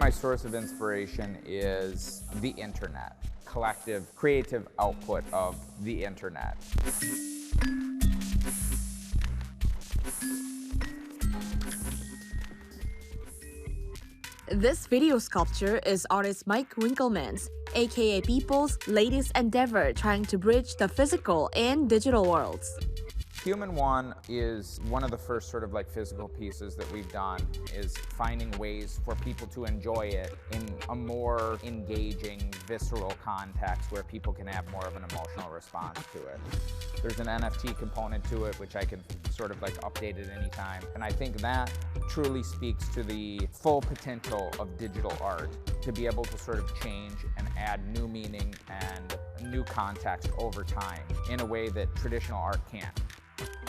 My source of inspiration is the internet, collective, creative output of the internet. This video sculpture is artist Mike Winkelmann's, aka Beeple's, latest endeavor trying to bridge the physical and digital worlds. Human One is one of the first sort of like physical pieces that we've done, is finding ways for people to enjoy it in a more engaging, visceral context where people can have more of an emotional response to it. There's an NFT component to it, which I can sort of like update at any time. And I think that truly speaks to the full potential of digital art, to be able to sort of change and add new meaning and new context over time in a way that traditional art can't.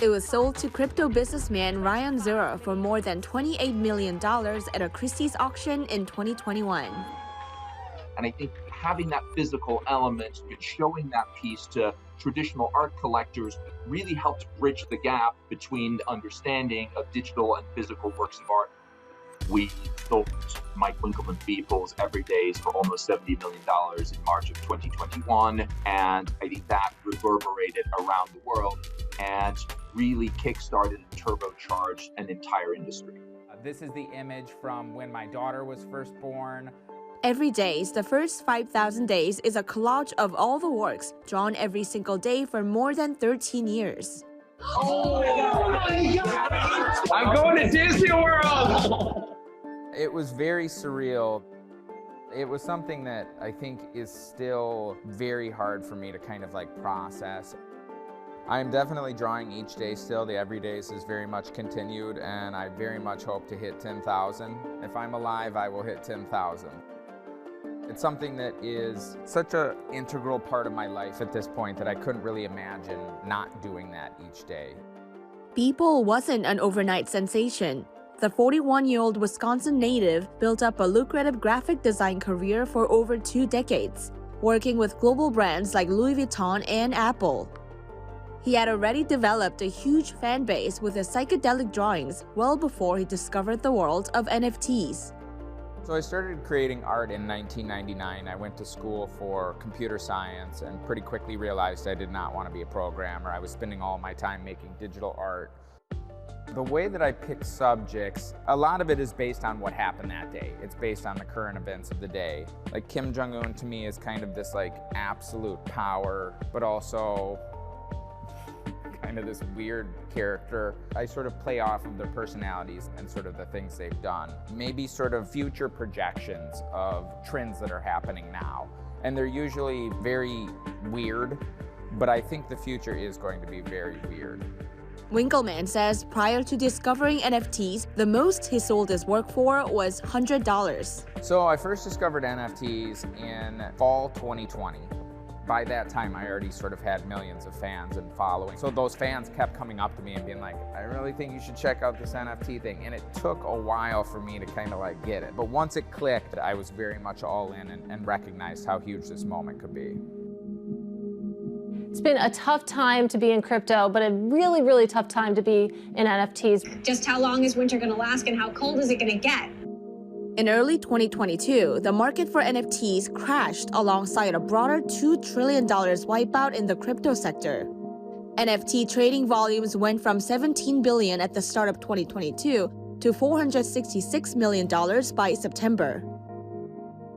It was sold to crypto businessman Ryan Zura for more than $28 million at a Christie's auction in 2021. And I think having that physical element and showing that piece to traditional art collectors really helped bridge the gap between the understanding of digital and physical works of art. We sold Mike Winkelmann Beeple's Everydays for almost $70 million in March of 2021. And I think that reverberated around the world and really kickstarted and turbocharged an entire industry. This is the image from when my daughter was first born. Everydays, the first 5,000 days, is a collage of all the works drawn every single day for more than 13 years. Oh my God! I'm going to Disney World! It was very surreal. It was something that I think is still very hard for me to kind of like process. I'm definitely drawing each day still. The Everydays is very much continued, and I very much hope to hit 10,000. If I'm alive, I will hit 10,000. It's something that is such an integral part of my life at this point that I couldn't really imagine not doing that each day. Beeple wasn't an overnight sensation. The 41-year-old Wisconsin native built up a lucrative graphic design career for over 2 decades, working with global brands like Louis Vuitton and Apple. He had already developed a huge fan base with his psychedelic drawings well before he discovered the world of NFTs. So I started creating art in 1999. I went to school for computer science and pretty quickly realized I did not want to be a programmer. I was spending all my time making digital art. The way that I pick subjects, a lot of it is based on what happened that day. It's based on the current events of the day. Like Kim Jong-un to me is kind of this like absolute power, but also kind of this weird character. I sort of play off of their personalities and sort of the things they've done. Maybe sort of future projections of trends that are happening now. And they're usually very weird, but I think the future is going to be very weird. Winkelmann says prior to discovering NFTs, the most he sold his work for was $100. So I first discovered NFTs in fall 2020. By that time, I already sort of had millions of fans and following. So those fans kept coming up to me and being like, I really think you should check out this NFT thing. And it took a while for me to kind of like get it. But once it clicked, I was very much all in and recognized how huge this moment could be. It's been a tough time to be in crypto, but a really, really tough time to be in NFTs. Just how long is winter gonna last and how cold is it gonna get? In early 2022, the market for NFTs crashed alongside a broader $2 trillion wipeout in the crypto sector. NFT trading volumes went from $17 billion at the start of 2022 to $466 million by September.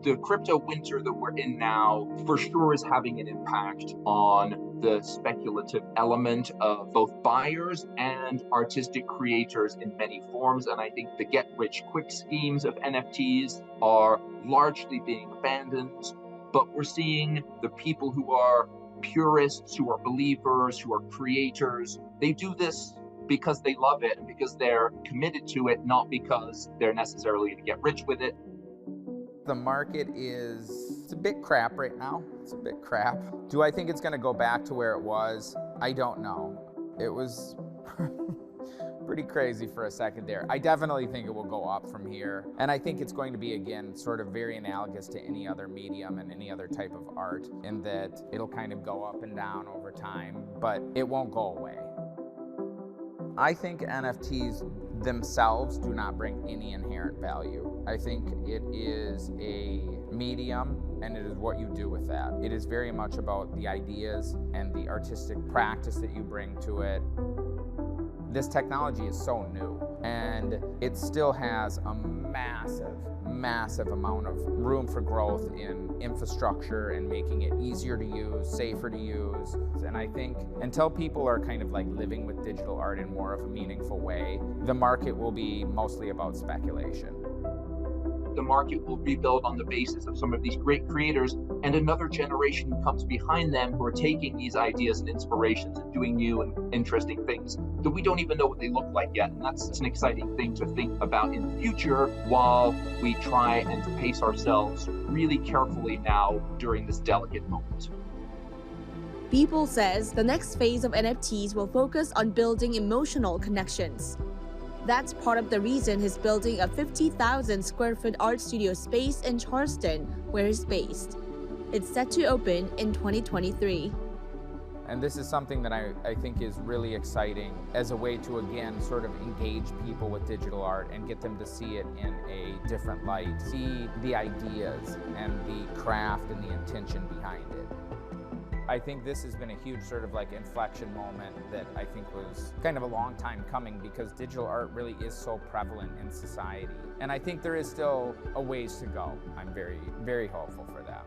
The crypto winter that we're in now for sure is having an impact on the speculative element of both buyers and artistic creators in many forms. And I think the get-rich-quick schemes of NFTs are largely being abandoned. But we're seeing the people who are purists, who are believers, who are creators, they do this because they love it and because they're committed to it, not because they're necessarily going to get rich with it. The market it's a bit crap right now. It's a bit crap. Do I think it's going to go back to where it was? I don't know. It was pretty crazy for a second there. I definitely think it will go up from here. And I think it's going to be, again, sort of very analogous to any other medium and any other type of art in that it'll kind of go up and down over time, but it won't go away. I think NFTs themselves do not bring any inherent value. I think it is a medium, and it is what you do with that. It is very much about the ideas and the artistic practice that you bring to it. This technology is so new, and it still has a massive amount of room for growth in infrastructure and making it easier to use, safer to use. And I think until people are kind of like living with digital art in more of a meaningful way, the market will be mostly about speculation. The market will rebuild on the basis of some of these great creators, and another generation comes behind them who are taking these ideas and inspirations and doing new and interesting things that we don't even know what they look like yet. And that's an exciting thing to think about in the future, while we try and pace ourselves really carefully now during this delicate moment. Beeple says the next phase of NFTs will focus on building emotional connections. That's part of the reason he's building a 50,000 square foot art studio space in Charleston, where he's based. It's set to open in 2023. And this is something that I think is really exciting as a way to, again, sort of engage people with digital art and get them to see it in a different light, see the ideas and the craft and the intention behind it. I think this has been a huge sort of like inflection moment that I think was kind of a long time coming, because digital art really is so prevalent in society. And I think there is still a ways to go. I'm very, very hopeful for that.